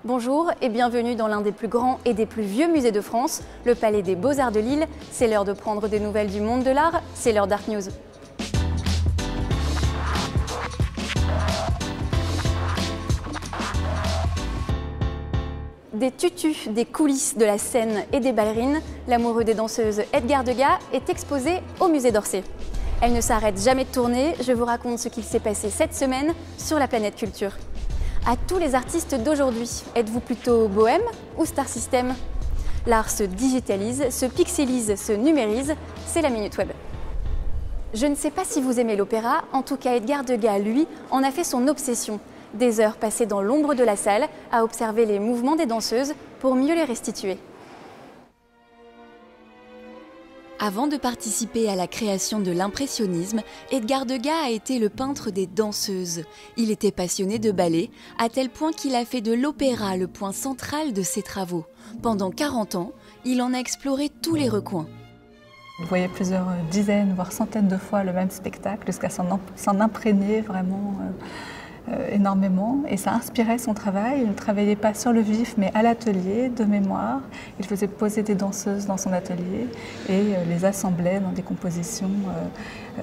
Bonjour et bienvenue dans l'un des plus grands et des plus vieux musées de France, le Palais des Beaux-Arts de Lille. C'est l'heure de prendre des nouvelles du monde de l'art, c'est l'heure d'Art News. Des tutus, des coulisses, de la scène et des ballerines, l'amoureux des danseuses Edgar Degas est exposé au musée d'Orsay. Elle ne s'arrête jamais de tourner, je vous raconte ce qu'il s'est passé cette semaine sur la planète culture. À tous les artistes d'aujourd'hui, êtes-vous plutôt bohème ou star system? L'art se digitalise, se pixelise, se numérise, c'est la Minute Web. Je ne sais pas si vous aimez l'opéra, en tout cas Edgar Degas, lui, en a fait son obsession. Des heures passées dans l'ombre de la salle à observer les mouvements des danseuses pour mieux les restituer. Avant de participer à la création de l'impressionnisme, Edgar Degas a été le peintre des danseuses. Il était passionné de ballet, à tel point qu'il a fait de l'opéra le point central de ses travaux. Pendant 40 ans, il en a exploré tous les recoins. Il voyait plusieurs dizaines, voire centaines de fois le même spectacle, jusqu'à s'en imprégner vraiment énormément. Et ça inspirait son travail. Il ne travaillait pas sur le vif, mais à l'atelier, de mémoire. Il faisait poser des danseuses dans son atelier et les assemblait dans des compositions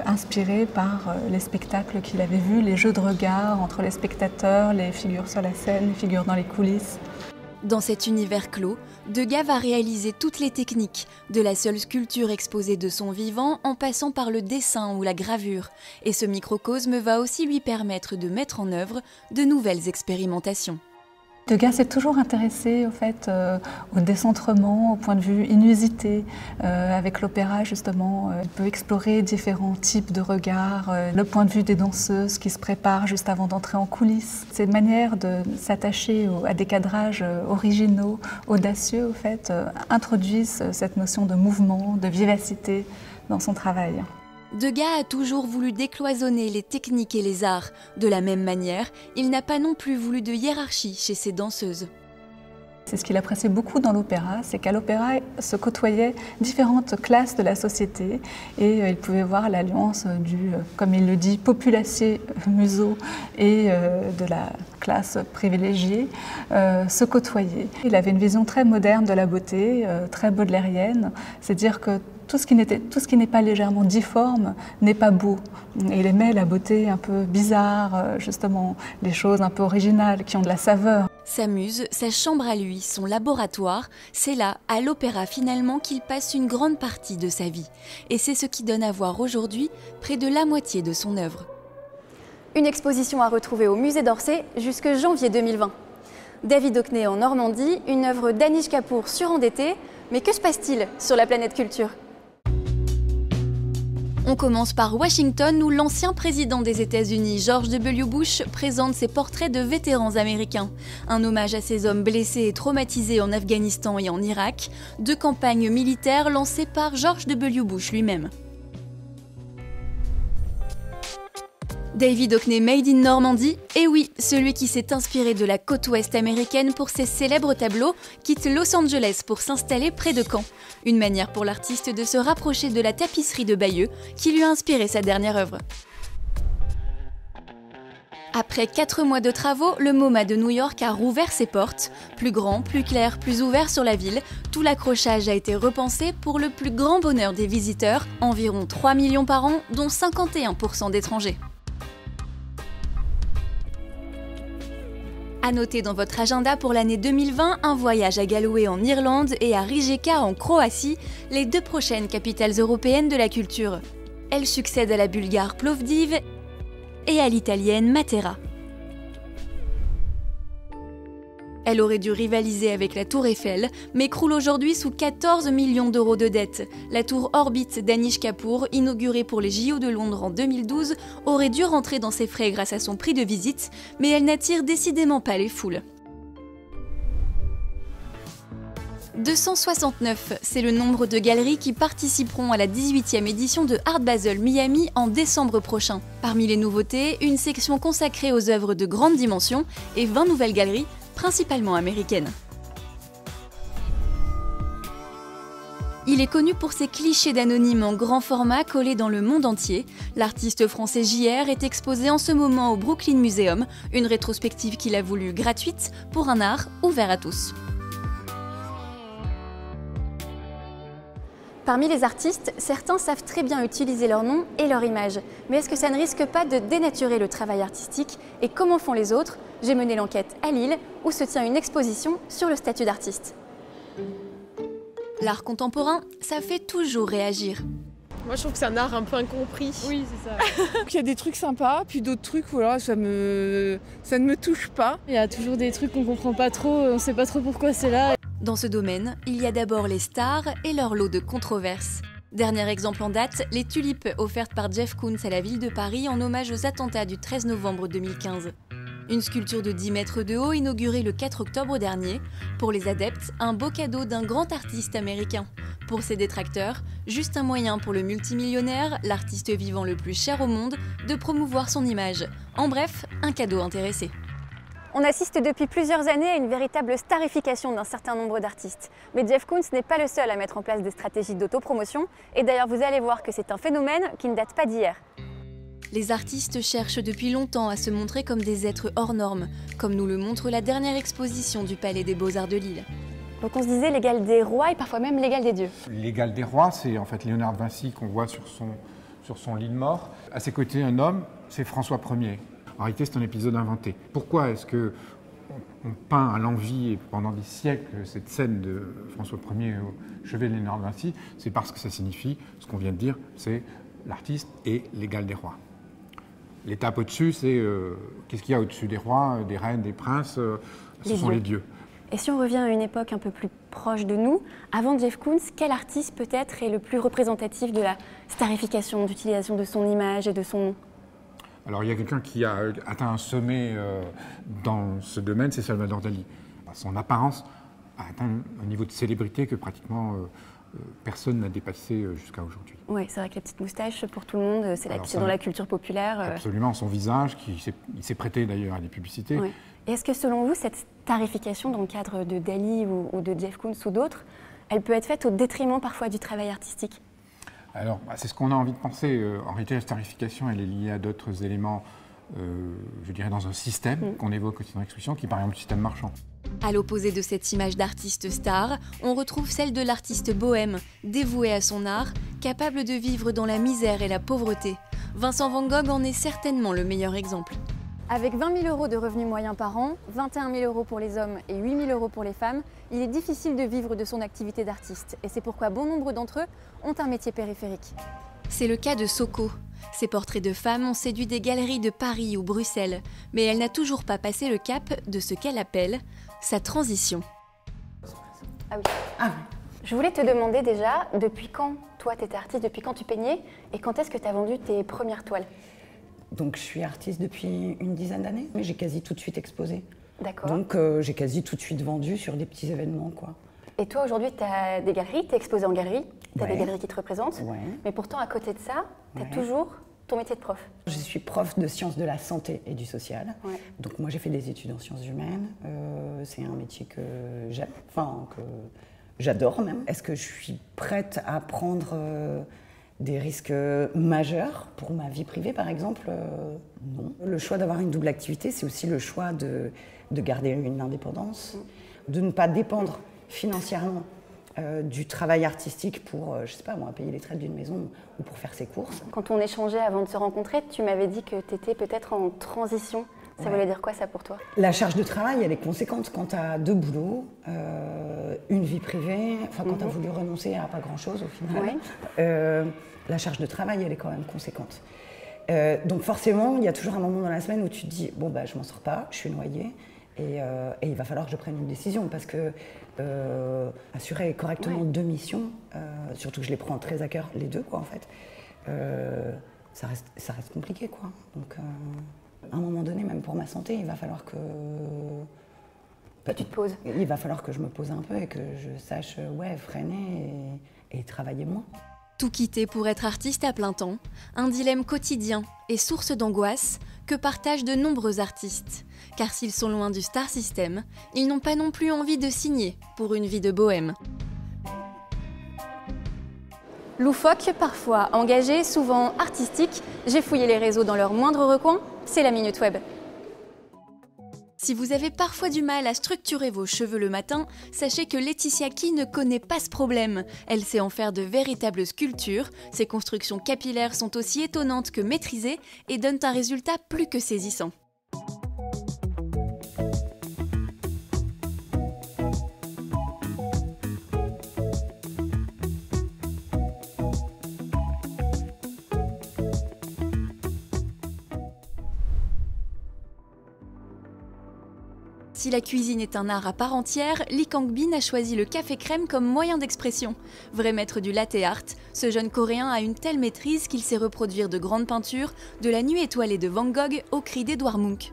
inspirées par les spectacles qu'il avait vus, les jeux de regard entre les spectateurs, les figures sur la scène, les figures dans les coulisses. Dans cet univers clos, Degas va réaliser toutes les techniques, de la seule sculpture exposée de son vivant en passant par le dessin ou la gravure. Et ce microcosme va aussi lui permettre de mettre en œuvre de nouvelles expérimentations. Degas s'est toujours intéressé au décentrement, au point de vue inusité. Avec l'opéra, justement, il peut explorer différents types de regards, le point de vue des danseuses qui se préparent juste avant d'entrer en coulisses. Ces manières de s'attacher à des cadrages originaux, audacieux, introduisent cette notion de mouvement, de vivacité dans son travail. Degas a toujours voulu décloisonner les techniques et les arts. De la même manière, il n'a pas non plus voulu de hiérarchie chez ses danseuses. C'est ce qu'il appréciait beaucoup dans l'opéra, c'est qu'à l'opéra se côtoyaient différentes classes de la société et il pouvait voir l'alliance du, comme il le dit, populacier museau et de la classe privilégiée se côtoyer. Il avait une vision très moderne de la beauté, très baudelairienne, c'est dire que tout ce qui n'est pas légèrement difforme n'est pas beau. Et il aimait la beauté un peu bizarre, justement, les choses un peu originales, qui ont de la saveur. Sa muse, sa chambre à lui, son laboratoire, c'est là, à l'opéra finalement, qu'il passe une grande partie de sa vie. Et c'est ce qui donne à voir aujourd'hui près de la moitié de son œuvre. Une exposition à retrouver au musée d'Orsay jusque janvier 2020. David Hockney en Normandie, une œuvre d'Anish Kapoor surendettée. Mais que se passe-t-il sur la planète culture ? On commence par Washington où l'ancien président des États-Unis, George W. Bush, présente ses portraits de vétérans américains. Un hommage à ces hommes blessés et traumatisés en Afghanistan et en Irak, deux campagnes militaires lancées par George W. Bush lui-même. David Hockney Made in Normandie, et oui, celui qui s'est inspiré de la côte ouest américaine pour ses célèbres tableaux, quitte Los Angeles pour s'installer près de Caen. Une manière pour l'artiste de se rapprocher de la tapisserie de Bayeux, qui lui a inspiré sa dernière œuvre. Après 4 mois de travaux, le MoMA de New York a rouvert ses portes. Plus grand, plus clair, plus ouvert sur la ville, tout l'accrochage a été repensé pour le plus grand bonheur des visiteurs, environ 3 millions par an, dont 51% d'étrangers. À noter dans votre agenda pour l'année 2020, un voyage à Galway en Irlande et à Rijeka en Croatie, les deux prochaines capitales européennes de la culture. Elles succèdent à la bulgare Plovdiv et à l'italienne Matera. Elle aurait dû rivaliser avec la Tour Eiffel, mais croule aujourd'hui sous 14 millions d'euros de dettes. La tour Orbit d'Anish Kapoor, inaugurée pour les JO de Londres en 2012, aurait dû rentrer dans ses frais grâce à son prix de visite, mais elle n'attire décidément pas les foules. 269, c'est le nombre de galeries qui participeront à la 18e édition de Art Basel Miami en décembre prochain. Parmi les nouveautés, une section consacrée aux œuvres de grande dimension et 20 nouvelles galeries, principalement américaines. Il est connu pour ses clichés d'anonyme en grand format collés dans le monde entier. L'artiste français JR est exposé en ce moment au Brooklyn Museum, une rétrospective qu'il a voulu gratuite pour un art ouvert à tous. Parmi les artistes, certains savent très bien utiliser leur nom et leur image. Mais est-ce que ça ne risque pas de dénaturer le travail artistique? Et comment font les autres? J'ai mené l'enquête à Lille, où se tient une exposition sur le statut d'artiste. L'art contemporain, ça fait toujours réagir. Moi je trouve que c'est un art un peu incompris. Oui, c'est ça. Il y a des trucs sympas, puis d'autres trucs, voilà, ça ne me touche pas. Il y a toujours des trucs qu'on comprend pas trop, on sait pas trop pourquoi c'est là. Dans ce domaine, il y a d'abord les stars et leur lot de controverses. Dernier exemple en date, les tulipes offertes par Jeff Koons à la ville de Paris en hommage aux attentats du 13 novembre 2015. Une sculpture de 10 mètres de haut inaugurée le 4 octobre dernier. Pour les adeptes, un beau cadeau d'un grand artiste américain. Pour ses détracteurs, juste un moyen pour le multimillionnaire, l'artiste vivant le plus cher au monde, de promouvoir son image. En bref, un cadeau intéressé. On assiste depuis plusieurs années à une véritable starification d'un certain nombre d'artistes. Mais Jeff Koons n'est pas le seul à mettre en place des stratégies d'autopromotion. Et d'ailleurs, vous allez voir que c'est un phénomène qui ne date pas d'hier. Les artistes cherchent depuis longtemps à se montrer comme des êtres hors normes, comme nous le montre la dernière exposition du Palais des Beaux-Arts de Lille. Donc on se disait l'égal des rois et parfois même l'égal des dieux. L'égal des rois, c'est en fait Léonard de Vinci qu'on voit sur son lit de mort. À ses côtés, un homme, c'est François Ier. En réalité, c'est un épisode inventé. Pourquoi est-ce qu'on peint à l'envi pendant des siècles cette scène de François Ier au chevet de Léonard de Vinci? C'est parce que ça signifie, ce qu'on vient de dire, c'est l'artiste est l'égal des rois. L'étape au-dessus, c'est qu'est-ce qu'il y a au-dessus des rois, des reines, des princes? Ce sont les dieux. Et si on revient à une époque un peu plus proche de nous, avant Jeff Koons, quel artiste peut-être est le plus représentatif de la starification, d'utilisation de son image et de son nom? Alors il y a quelqu'un qui a atteint un sommet dans ce domaine, c'est Salvador Dali. Son apparence a atteint un niveau de célébrité que pratiquement personne n'a dépassé jusqu'à aujourd'hui. Oui, c'est vrai que la petite moustache, pour tout le monde, c'est dans la culture populaire. Absolument, son visage, il s'est prêté d'ailleurs à des publicités. Oui. Et est-ce que selon vous, cette starification dans le cadre de Dali ou de Jeff Koons ou d'autres, elle peut être faite au détriment parfois du travail artistique? Alors, c'est ce qu'on a envie de penser. En réalité, la starification, elle est liée à d'autres éléments, je dirais, dans un système qu'on évoque aussi dans l'exposition, qui est par exemple le système marchand. À l'opposé de cette image d'artiste star, on retrouve celle de l'artiste bohème, dévoué à son art, capable de vivre dans la misère et la pauvreté. Vincent Van Gogh en est certainement le meilleur exemple. Avec 20 000 € de revenus moyens par an, 21 000 € pour les hommes et 8 000 € pour les femmes, il est difficile de vivre de son activité d'artiste. Et c'est pourquoi bon nombre d'entre eux ont un métier périphérique. C'est le cas de Soko. Ses portraits de femmes ont séduit des galeries de Paris ou Bruxelles, mais elle n'a toujours pas passé le cap de ce qu'elle appelle sa transition. Ah oui. Je voulais te demander déjà, depuis quand toi tu étais artiste, depuis quand tu peignais, et quand est-ce que tu as vendu tes premières toiles? Donc je suis artiste depuis une dizaine d'années, mais j'ai quasi tout de suite exposé. D'accord. Donc j'ai quasi tout de suite vendu sur des petits événements, quoi. Et toi aujourd'hui tu as des galeries, tu es exposé en galerie, tu as des galeries qui te représentent, mais pourtant à côté de ça, tu as toujours ton métier de prof. Je suis prof de sciences de la santé et du social. Donc moi j'ai fait des études en sciences humaines, c'est un métier que j'aime, enfin que j'adore même. Est-ce que je suis prête à prendre des risques majeurs pour ma vie privée, par exemple? Non. Le choix d'avoir une double activité, c'est aussi le choix de garder une indépendance, de ne pas dépendre financièrement du travail artistique pour, je sais pas moi, payer les traites d'une maison ou pour faire ses courses. Quand on échangeait avant de se rencontrer, tu m'avais dit que tu étais peut-être en transition. Ça voulait dire quoi ça pour toi? La charge de travail, elle est conséquente quand tu as 2 boulots, une vie privée, enfin quand tu as voulu renoncer à pas grand-chose au final. La charge de travail, elle est quand même conséquente. Donc forcément, il y a toujours un moment dans la semaine où tu te dis, bon bah je m'en sors pas, je suis noyée, et il va falloir que je prenne une décision parce que assurer correctement 2 missions, surtout que je les prends très à cœur, les 2 quoi en fait, ça reste compliqué quoi. Donc à un moment donné, même pour ma santé, il va falloir que tu te poses. Il va falloir que je me pose un peu et que je sache freiner et travailler moins. Tout quitter pour être artiste à plein temps, un dilemme quotidien et source d'angoisse que partagent de nombreux artistes. Car s'ils sont loin du star system, ils n'ont pas non plus envie de signer pour une vie de bohème. Loufoque, parfois engagé, souvent artistique, j'ai fouillé les réseaux dans leur moindre recoin, c'est la Minute Web. Si vous avez parfois du mal à structurer vos cheveux le matin, sachez que Laetitia Key ne connaît pas ce problème. Elle sait en faire de véritables sculptures, ses constructions capillaires sont aussi étonnantes que maîtrisées et donnent un résultat plus que saisissant. Si la cuisine est un art à part entière, Lee Kang-bin a choisi le café crème comme moyen d'expression. Vrai maître du latte art, ce jeune Coréen a une telle maîtrise qu'il sait reproduire de grandes peintures, de la nuit étoilée de Van Gogh au cri d'Edouard Munch.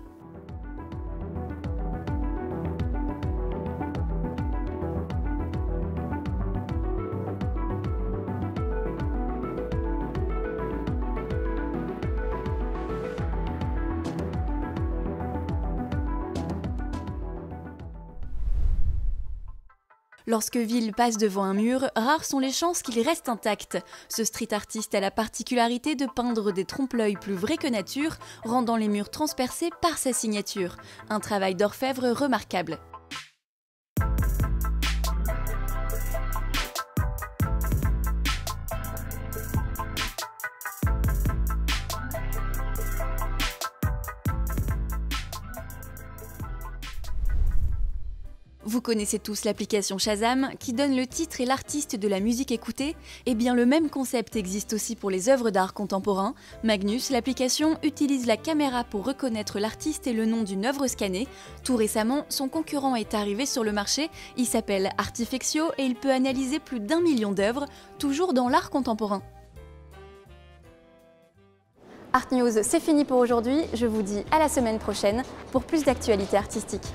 Lorsque Ville passe devant un mur, rares sont les chances qu'il reste intact. Ce street artiste a la particularité de peindre des trompe-l'œil plus vrais que nature, rendant les murs transpercés par sa signature. Un travail d'orfèvre remarquable. Vous connaissez tous l'application Shazam, qui donne le titre et l'artiste de la musique écoutée. Eh bien, le même concept existe aussi pour les œuvres d'art contemporain. Magnus, l'application, utilise la caméra pour reconnaître l'artiste et le nom d'une œuvre scannée. Tout récemment, son concurrent est arrivé sur le marché. Il s'appelle Artifexio et il peut analyser plus d'1 million d'œuvres, toujours dans l'art contemporain. Art News, c'est fini pour aujourd'hui. Je vous dis à la semaine prochaine pour plus d'actualités artistiques.